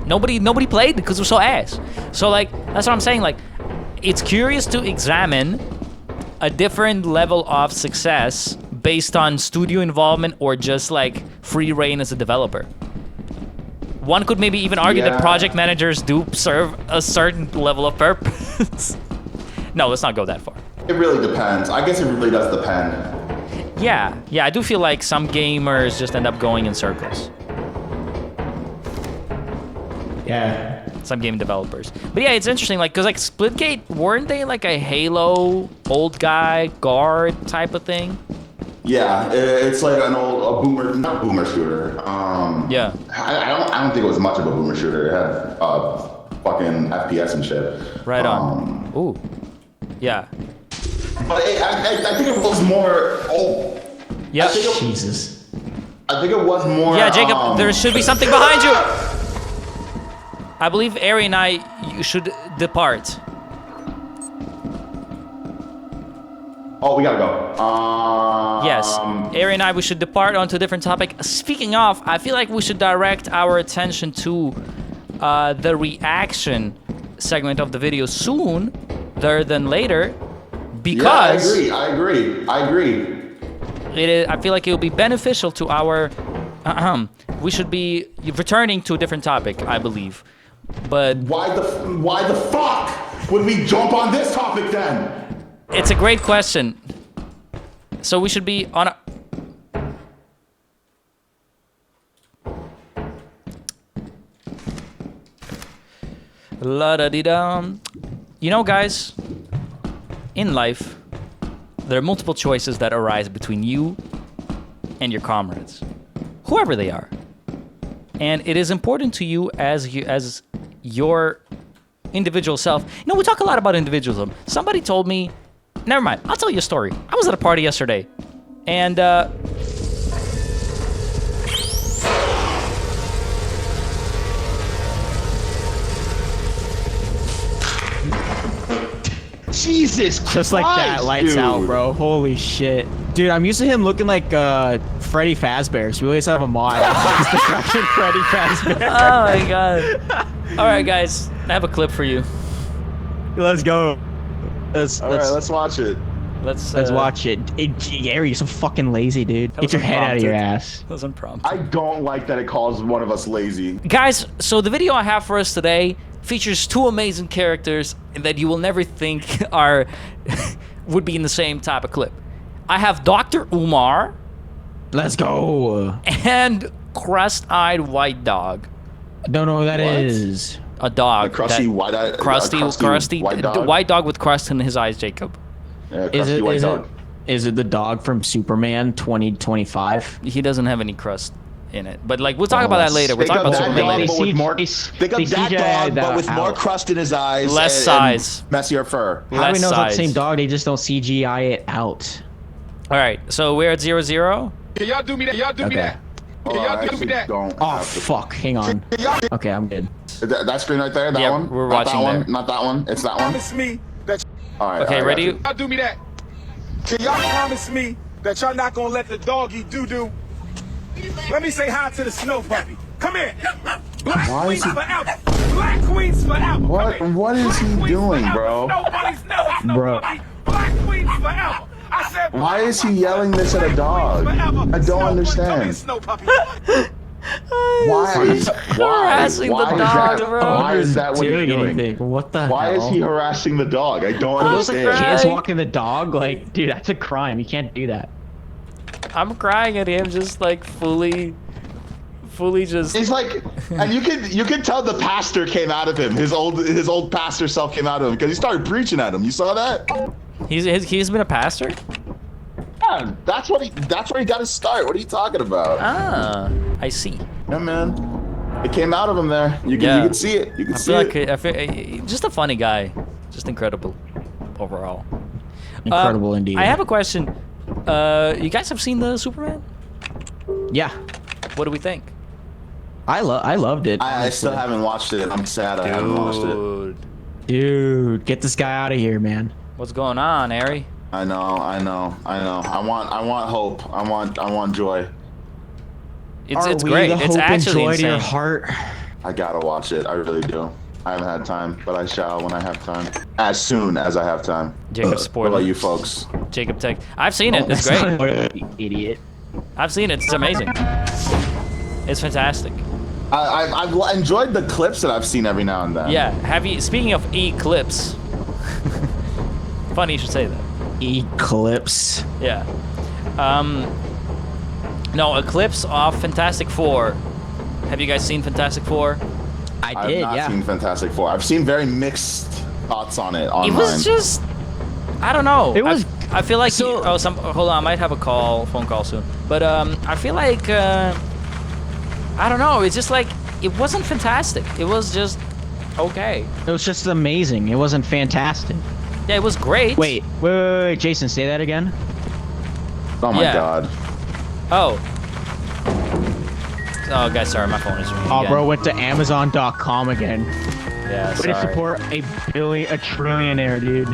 nobody played because it was so ass. So like that's what I'm saying. Like it's curious to examine a different level of success based on studio involvement or just like free reign as a developer. One could maybe even argue that project managers do serve a certain level of purpose. No, let's not go that far. It really depends. I guess it really does depend. Yeah, I do feel like some gamers just end up going in circles. Yeah. Some game developers. But yeah, it's interesting, like, because like Splitgate, weren't they like a Halo, old guy, guard type of thing? Yeah, it's like a boomer shooter. Yeah. I don't think it was much of a boomer shooter. It had fucking FPS and shit. Right on. Ooh. Yeah. But I think it was more. Oh. Yeah. Jesus. I think it was more. Yeah, Jacob, there should be something behind you. I believe Ari and you should depart. Oh, we gotta go. Yes, Ari and we should depart onto a different topic. Speaking of, I feel like we should direct our attention to the reaction segment of the video sooner than later, because I agree. I feel like it will be beneficial to our. We should be returning to a different topic, I believe. But why the fuck would we jump on this topic then? It's a great question. So we should be on a... La-da-dee-dum. You know, guys, in life, there are multiple choices that arise between you and your comrades, whoever they are. And it is important to you as your individual self. You know, we talk a lot about individualism. Somebody told me... Never mind. I'll tell you a story. I was at a party yesterday, and Jesus Christ, just like that, lights out, bro. Holy shit, dude. I'm used to him looking like Freddy Fazbear. So we always have a mod. Destruction Freddy Fazbear. Oh my god. All right, guys, I have a clip for you. Let's go. All right, let's watch it. Let's watch it. Gary, you're so fucking lazy, dude. Get your head out of your ass. That was unprompted. I don't like that it calls one of us lazy. Guys, so the video I have for us today features 2 amazing characters that you will never think are would be in the same type of clip. I have Dr. Umar. Let's go. And crust-eyed white dog. I don't know who that is. A dog. A crusty white dog with crust in his eyes, Jacob. Yeah, is it the dog from Superman 2025? He doesn't have any crust in it. But like we'll talk about that later. We'll talk about Superman later. Think of that dog, but with more crust in his eyes. Less size. And messier fur. How do we know it's not the same dog? They just don't CGI it out. All right, so we're at 0-0. Can y'all do me that? Y'all do me that. Y'all do me that. Oh fuck! Hang on. Okay, I'm good. That screen right there, that one? We're watching that there. one, not that one. It's that one. It's me. All right. Okay, ready? Y'all do me that. Can y'all promise me that y'all not gonna let the dog eat doo-doo? Let me say hi to the snow puppy. Come here. Black queens forever. Black queens forever. What is he doing, bro? Nobody's never snow puppy. Black queens forever. I said, Why is he yelling this at a dog? I don't understand. Why? harassing the dog, bro. Why is that what he's doing? Anything. What the Why hell? is he harassing the dog? I don't Those like understand. kids walking the dog, like, dude, that's a crime. You can't do that. I'm crying at him, just like fully just. He's like, and you can tell the pastor came out of him. His old pastor self came out of him because he started preaching at him. You saw that? He's been a pastor. Yeah, that's where he got his start. What are you talking about? Ah, I see. Yeah, man. It came out of him there. You can see it. You can see it. I feel just a funny guy, just incredible overall. Incredible indeed. I have a question. You guys have seen the Superman? Yeah, What do we think? I loved it. I still haven't watched it. I'm sad I haven't watched it. Dude, get this guy out of here, man. What's going on, Ari? I know. I want hope. I want joy. It's great. The It's hope and actually joy insane. to your heart. I gotta watch it. I really do. I haven't had time, but I shall when I have time. As soon as I have time. Jacob What spoiler. about you folks? Jacob Tech. I've seen it. It's great. You idiot. I've seen it. It's amazing. It's fantastic. I've enjoyed the clips that I've seen every now and then. Yeah. Have you? Speaking of Eclipse. Funny you should say that. Eclipse. Yeah. No, Eclipse of Fantastic Four. Have you guys seen Fantastic Four? I've not seen Fantastic Four. I've seen very mixed thoughts on it online. It was just, I don't know. It was- I feel like so- hold on, I might have a phone call soon. But I feel like I don't know. It's just like it wasn't fantastic. It was just okay. It was just amazing. It wasn't fantastic. Yeah, it was great. Wait, Jason, say that again. Oh my Yeah. god. Oh. Oh, guys, sorry, my phone is ringing Oh, again. bro, went to Amazon.com again. Yeah, Way to sorry. support a trillionaire, dude.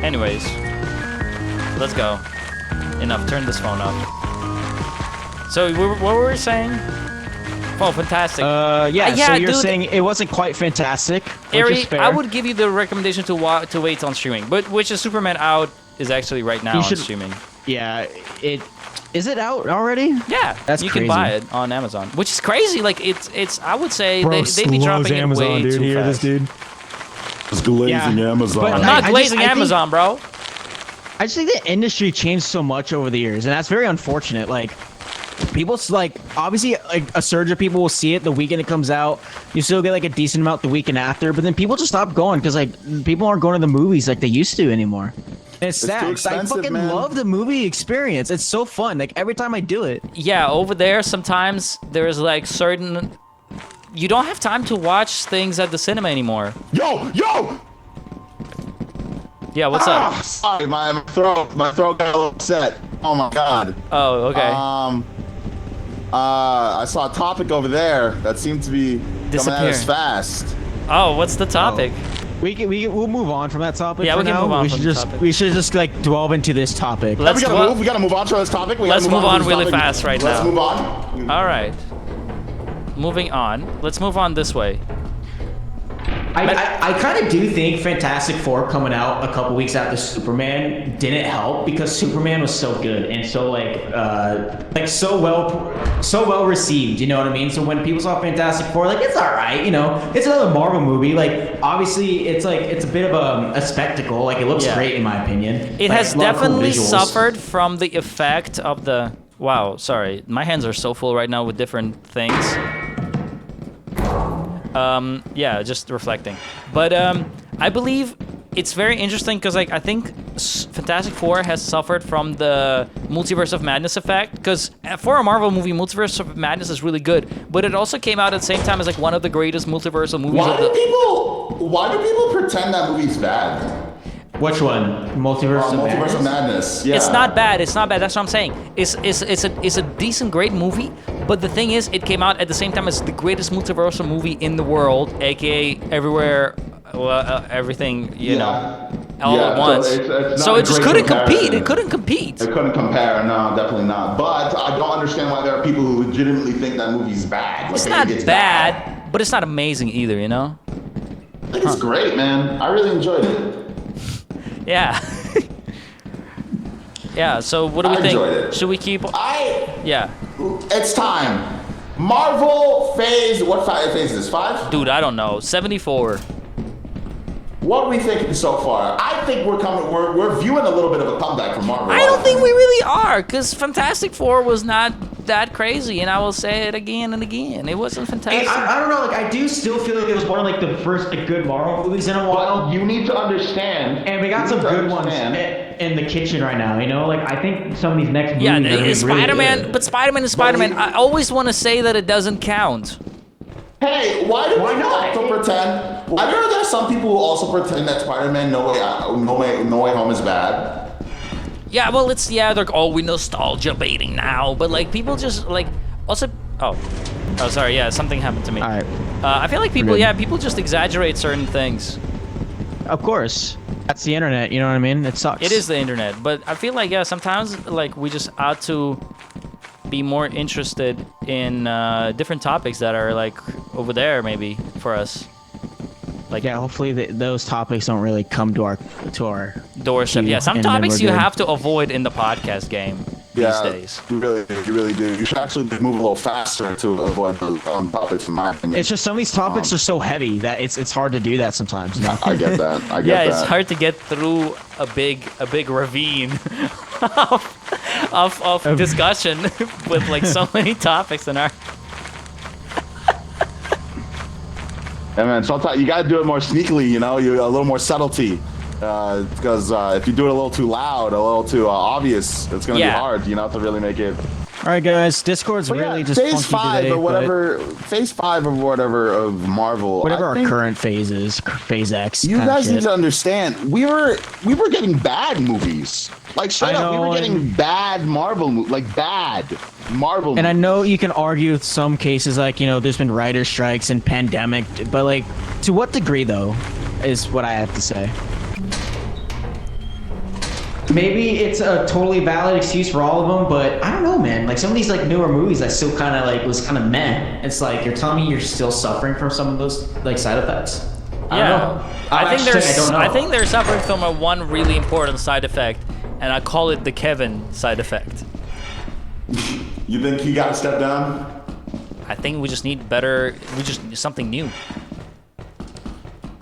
Anyways, let's go. Enough. Turn this phone off. So what were we saying? Oh, fantastic. Yeah. yeah, So you're dude. saying it wasn't quite fantastic, which Ari, is fair. I would give you the recommendation to wait on streaming, but which is Superman out is actually right now You on should- streaming. Yeah. Is it out already? Yeah, That's you crazy. can buy it on Amazon, which is crazy. Like it's I would say Bro, they be dropping it way too fast. dude. It's glazing Yeah. Amazon. But I'm I- not I just- glazing I think- Amazon, bro. I just think the industry changed so much over the years, and that's very unfortunate. Like, people's like obviously like a surge of people will see it the weekend it comes out. You still get like a decent amount the weekend after, but then people just stop going because like people aren't going to the movies like they used to anymore. And it's sad. too 'cause I expensive, fucking man. love the movie experience. It's so fun. Like every time I do it. Yeah, over there sometimes there's like certain. You don't have time to watch things at the cinema anymore. Yo! Yeah, what's Ah, up? sorry, my throat got a little upset. Oh my god. Oh, okay. I saw a topic over there that seemed to be coming at us Disappearing. fast. Oh, what's the topic? We'll move on from that topic. Yeah, for we can now. move on We from should the just topic. we should just like delve into this topic. We Let's gotta go- move. We gotta move on to this topic. Let's move on to this really topic. fast right Let's now. move on. All right. Moving on. Let's move on this way. I kind of do think Fantastic Four coming out a couple weeks after Superman didn't help because Superman was so good and so so well received. You know what I mean? So when people saw Fantastic Four, like it's all right. You know, it's another Marvel movie. Like obviously, it's a bit of a spectacle. Like it looks Yeah. great in my opinion. It Like, has a lot of cool definitely visuals. suffered from the effect of the. Wow, sorry. My hands are so full right now with different things. Yeah, just reflecting. But I believe it's very interesting because like I think Fantastic Four has suffered from the Multiverse of Madness effect because for a Marvel movie, Multiverse of Madness is really good, but it also came out at the same time as like one of the greatest multiversal movies Why of do the. people pretend that movie's bad? Which one? Multiverse of Multiverse of Madness? Madness. Yeah. It's not bad. It's not bad. That's what I'm saying. It's a decent, great movie. But the thing is, it came out at the same time as the greatest multiversal movie in the world, aka everywhere, everything. You know. all at once. It's So not it just a couldn't great compete. It comparison. couldn't compete. It couldn't compare, no, definitely not. But I don't understand why there are people who legitimately think that movie's bad. Like, It's they not think bad, but it's not amazing either, you know? I think it's great, man. I really enjoyed it. Yeah. Yeah, so what do we I think? enjoyed it. Should we keep... Yeah. It's time. Marvel phase, what phase is this, 5? Dude, I don't know. 74. What are we thinking so far? I think we're viewing a little bit of a comeback from Marvel. I don't think we really are, because Fantastic Four was not that crazy, and I will say it again and again. It wasn't fantastic. I don't know, like, I do still feel like it was one of, like, the first, like, good Marvel movies in a while. You need to understand. And we got some good ones in the kitchen right now, you know? Like, I think some of these next movies are really Spider-Man, good. but Spider-Man is Spider-Man. I always want to say that it doesn't count. Hey, why not? Also pretend? Why are there some people who also pretend that Spider-Man No Way Home is bad? Yeah, well, we're nostalgia baiting now, but like people just like also. Oh, sorry. Yeah, something happened to me. All right. I feel like people just exaggerate certain things. Of course. That's the internet, you know what I mean? It sucks. It is the internet, but I feel like sometimes like we just ought to be more interested in different topics that are like over there maybe for us. Like yeah, hopefully those topics don't really come to our doorstep. Yeah, some topics you have to avoid in the podcast game these days. You really do. You should actually move a little faster to avoid those topics, in my opinion. It's just some of these topics are so heavy that it's hard to do that sometimes. You know? I get that. It's hard to get through a big ravine of discussion with like so many topics in our. Yeah, man. Sometimes you gotta do it more sneakily. You know, a little more subtlety. Because if you do it a little too loud, a little too obvious, it's gonna be hard. You know, to really make it. All right, guys. Discord's really just phase funky 5 today, or whatever. Phase 5 or whatever of Marvel. Whatever our current phase is, phase X. You guys need to understand. We were getting bad movies. Like straight up, we were getting bad Marvel, like bad Marvel. And I know you can argue with some cases, like, you know, there's been writer strikes and pandemic, but like, to what degree though, is what I have to say. Maybe it's a totally valid excuse for all of them, but I don't know, man. Like some of these like newer movies, I still kind of like was kind of meh. It's like you're telling me you're still suffering from some of those like side effects. I don't know. I think they're suffering from one really important side effect, and I call it the Kevin side effect. You think he got to step down? I think we just need better. We just need something new.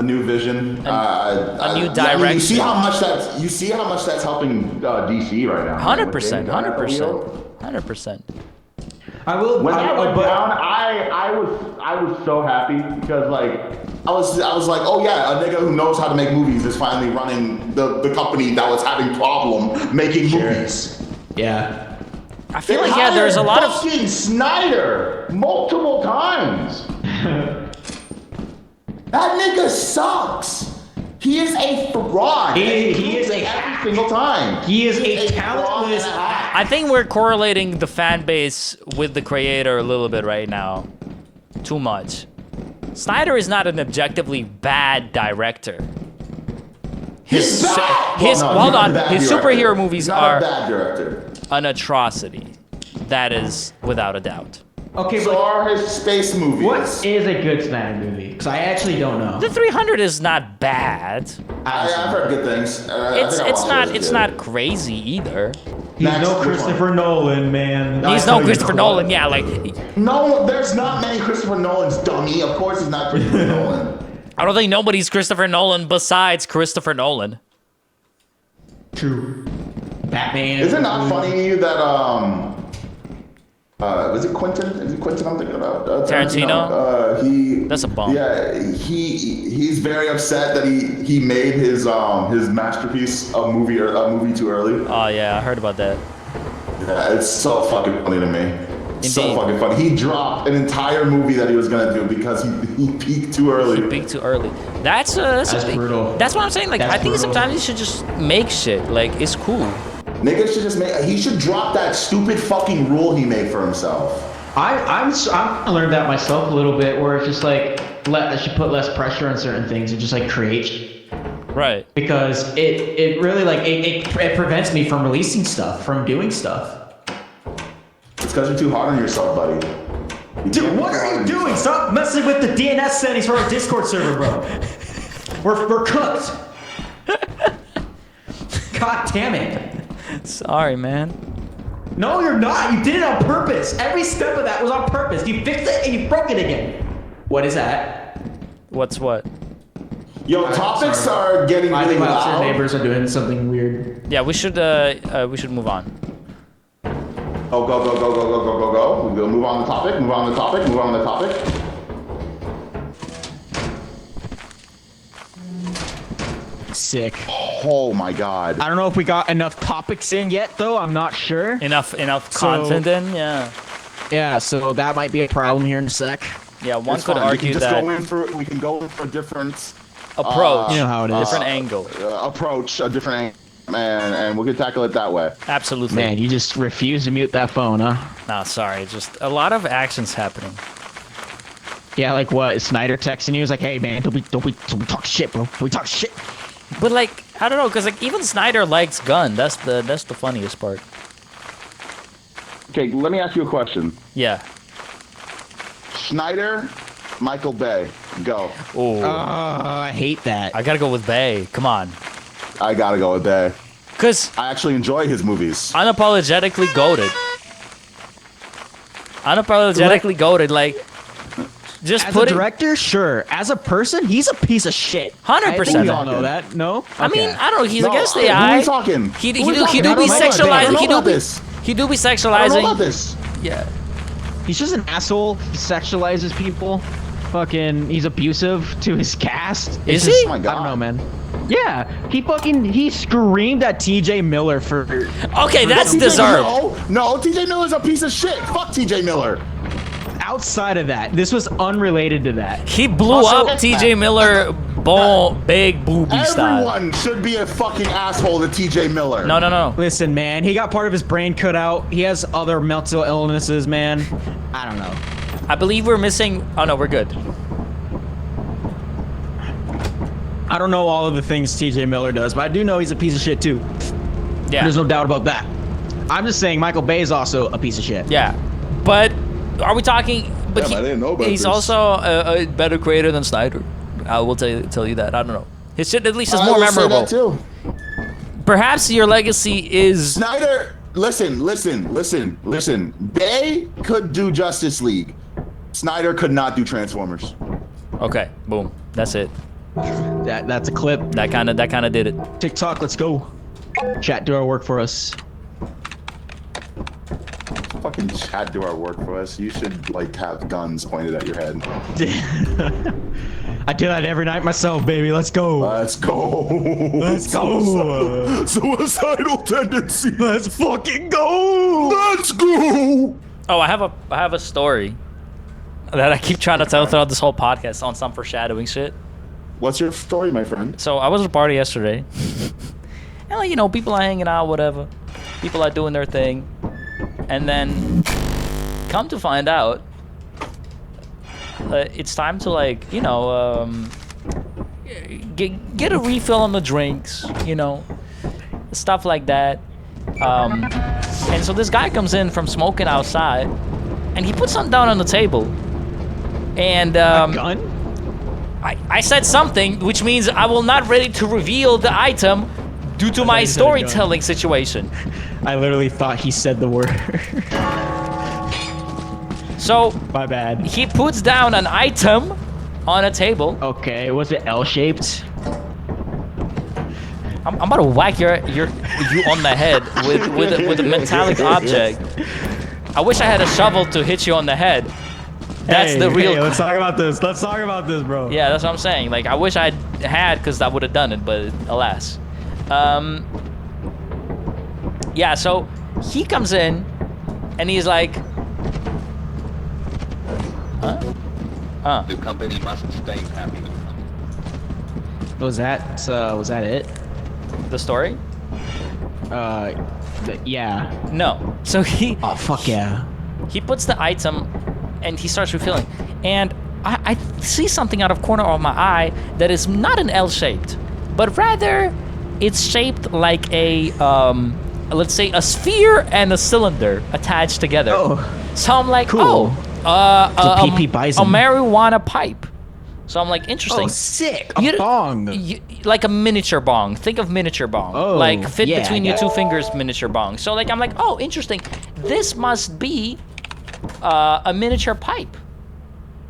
A new vision, a new direction. I mean, you see how much that's helping DC right now. 100%. I will. When that went down, I was so happy because like I was like, oh yeah, a nigga who knows how to make movies is finally running the company that was having problem making movies. Yeah. I feel like there's a lot of fucking Snyder multiple times. That nigga sucks. He is a fraud. He is every single time. He is a talentless. I think we're correlating the fan base with the creator a little bit right now. Too much. Snyder is not an objectively bad director. His superhero movies are an atrocity. That is without a doubt. Okay, so are his space movies. What is a good Snyder movie? Because I actually don't know. The 300 is not bad. I've heard good things. It's not crazy either. He's no Christopher Nolan, man. He's no Christopher Nolan. Yeah, like no, there's not many Christopher Nolans, dummy. Of course, he's not Christopher Nolan. I don't think nobody's Christopher Nolan besides Christopher Nolan. True. Batman. Is it not funny to you that was it Quentin? Is it Quentin I'm thinking about? Tarantino? That's a bum. Yeah, he's very upset that he made his masterpiece a movie too early. Oh yeah, I heard about that. Yeah, it's so fucking funny to me. Indeed. So fucking funny. He dropped an entire movie that he was gonna do because he peaked too early. He peaked too early. That's brutal. That's what I'm saying. Like I think sometimes you should just make shit. Like it's cool. Niggas should just he should drop that stupid fucking rule he made for himself. I'm learned that myself a little bit, where it's just like I should put less pressure on certain things and just like create. Right. Because it really like it prevents me from releasing stuff, from doing stuff. It's because you're too hard on yourself, buddy. Dude, what are you doing? Stop messing with the DNS settings for our Discord server, bro. We're cooked. God damn it. Sorry, man. No, you're not. You did it on purpose. Every step of that was on purpose. You fixed it and you broke it again. What is that? What's what? Yo, topics are getting I really think my upstairs loud. neighbors are doing something weird. Yeah, we should move on. Oh, go. We'll move on the topic, move on the topic, move on the topic. Sick. Oh my god. I don't know if we got enough topics in yet, though. I'm not sure. Enough content in, yeah. Yeah, so that might be a problem here in a sec. Yeah, one It's could fine. argue that We can go in for a different approach, You know how it is. different angle. approach, a different angle, and we can tackle it that way. Absolutely. Man, you just refuse to mute that phone, huh? No, sorry, just a lot of actions happening. Yeah, like what? Is Snyder texting you? He's like, hey man, don't be talk shit, bro. Don't be talk shit. But like, I don't know, cause like even Snyder likes gun. That's the funniest part. Okay, let me ask you a question. Yeah. Schneider, Michael Bay, go. Oh, I hate that. I gotta go with Bay. Come on. I gotta go with Bay. Cause I actually enjoy his movies. unapologetically goated. Unapologetically goated. Like, just As put a it. director, sure. As a person, he's a piece of shit. 100%. I think we all know that. No? I mean, I don't know. He's No, against who AI. are we talking? He Who are we do talking? be I don't know about sexualizing. I don't know about this. He do be I don't know sexualizing. about this. Yeah. He's just an asshole. He sexualizes people. Fucking, he's abusive to his cast. Is It's he? Oh my I God. don't know, man. Yeah, he screamed at TJ Miller for. Okay, that's TJ deserved. No, TJ Miller's a piece of shit. Fuck TJ Miller. Outside of that, this was unrelated to that. He blew Also, up TJ Miller, big booby style. Everyone should be a fucking asshole to TJ Miller. No. Listen, man, he got part of his brain cut out. He has other mental illnesses, man. I don't know. I believe we're missing. Oh no, we're good. I don't know all of the things TJ Miller does, but I do know he's a piece of shit too. Yeah. There's no doubt about that. I'm just saying Michael Bay is also a piece of shit. Yeah, but are we talking? But Damn, I didn't know about he's this. also a better creator than Snyder. I will tell you that. I don't know. His shit at least is I more will say memorable. that too. Perhaps your legacy is. Snyder, listen. Bay could do Justice League. Snyder could not do Transformers. Okay, boom. That's it. That's a clip. That kind of did it. TikTok, let's go. Chat, do our work for us. Fucking chat do our work for us. You should like have guns pointed at your head. I do that every night myself, baby. Let's go. Let's go. Let's go. Suicidal tendency. Let's fucking go. Let's go. Oh, I have a story that I keep trying to tell throughout this whole podcast on some foreshadowing shit. What's your story, my friend? So I was at a party yesterday, and like, you know, people are hanging out, whatever. People are doing their thing, and then come to find out, it's time to, like, you know, get a refill on the drinks, you know, stuff like that. And so this guy comes in from smoking outside, and he puts something down on the table, and Gun? I said something, which means I will not ready to reveal the item due to my you said a gun. storytelling situation. I literally thought he said the word. So My bad. he puts down an item on a table. Okay, was it L-shaped? I'm about to whack you on the head with a metallic object. I wish I had a shovel to hit you on the head. That's the real. Hey, let's talk about this. Let's talk about this, bro. Yeah, that's what I'm saying. Like, I wish I had, because I would have done it, but alas. Yeah, so he comes in, and he's like, huh? The company must stay happy. Was that it? The story? Yeah. No. So Oh, fuck yeah. he puts the item, and he starts refilling. And I see something out of corner of my eye that is not an L-shaped, but rather it's shaped like a, let's say, a sphere and a cylinder attached together. Oh, so I'm like, cool. a PP Bison. marijuana pipe. So I'm like, interesting. Oh, sick. A bong. Like a miniature bong. Think of miniature bong. Oh, like fit yeah, between your two fingers miniature bong. So like I'm like, oh, interesting. This must be a miniature pipe.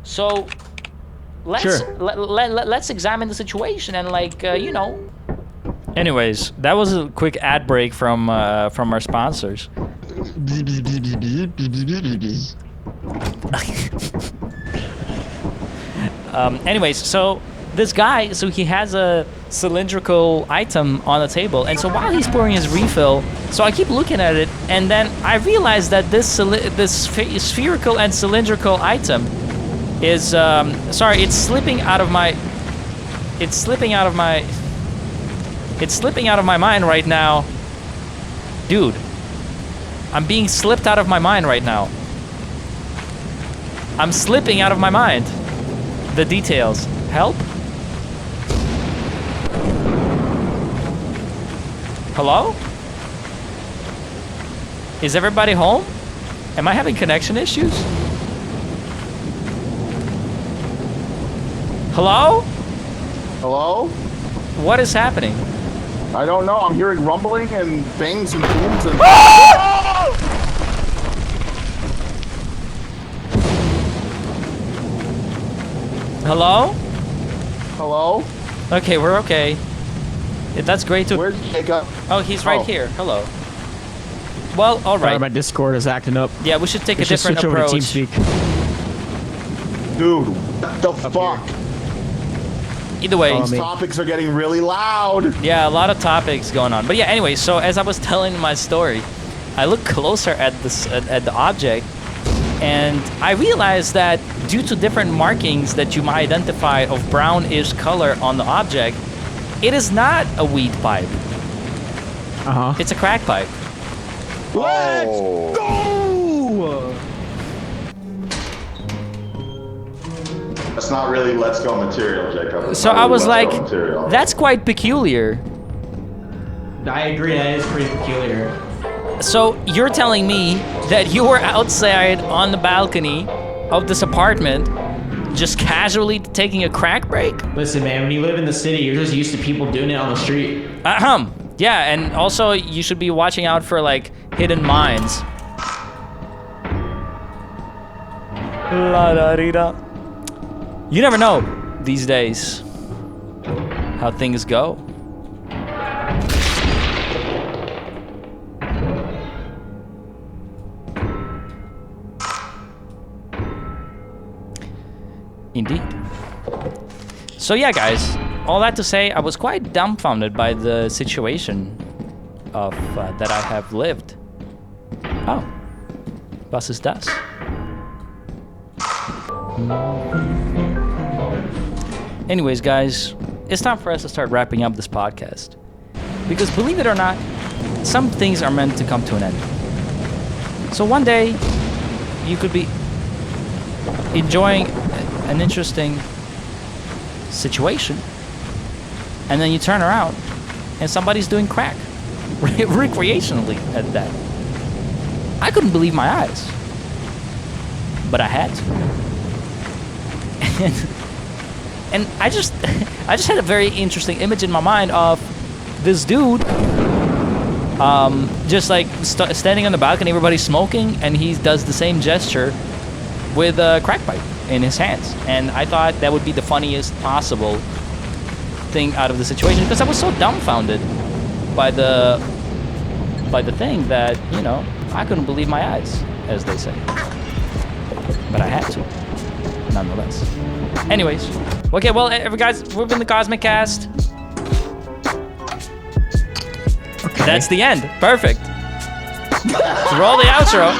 So let's let's examine the situation and like you know. Anyways, that was a quick ad break from our sponsors. Anyways, so this guy, so he has a cylindrical item on the table, and so while he's pouring his refill, so I keep looking at it, and then I realize that this spherical and cylindrical item is sorry, it's slipping out of my mind right now, dude. I'm being slipped out of my mind right now. I'm slipping out of my mind. The details. Help? Hello? Is everybody home? Am I having connection issues? Hello? Hello? What is happening? I don't know. I'm hearing rumbling and bangs and booms and... Hello? Hello? Okay, we're okay. Yeah, that's great to... Where's Jacob? Oh, he's right here. Hello. Well, all right. Sorry, my Discord is acting up. Yeah, we should take a different switch approach. Over to TeamSpeak. Dude, what the fuck? Either way. These topics are getting really loud. Yeah, a lot of topics going on. But yeah, anyway, so as I was telling my story, I looked closer at this at the object, and I realized that due to different markings that you might identify of brownish color on the object, it is not a weed pipe. Uh-huh. It's a crack pipe. Let's go! That's not really let's go material, Jacob. So I was like, that's quite peculiar. I agree, that is pretty peculiar. So you're telling me that you were outside on the balcony of this apartment just casually taking a crack break? Listen, man, when you live in the city, you're just used to people doing it on the street. Yeah, and also you should be watching out for like hidden mines. La da dee da. You never know these days how things go. Indeed. So yeah, guys, all that to say, I was quite dumbfounded by the situation of that I have lived. Oh, was ist das? Anyways, guys, it's time for us to start wrapping up this podcast. Because believe it or not, some things are meant to come to an end. So one day, you could be enjoying an interesting situation, and then you turn around and somebody's doing crack recreationally at that. I couldn't believe my eyes, but I had to. And I just had a very interesting image in my mind of this dude just like standing on the balcony, everybody's smoking, and he does the same gesture with a crack pipe in his hands. And I thought that would be the funniest possible thing out of the situation, because I was so dumbfounded by the thing that, you know, I couldn't believe my eyes, as they say. But I had to, nonetheless. Anyways, okay, well, guys, we've been the Cosmic Cast. Okay. That's the end. Perfect. Roll the outro.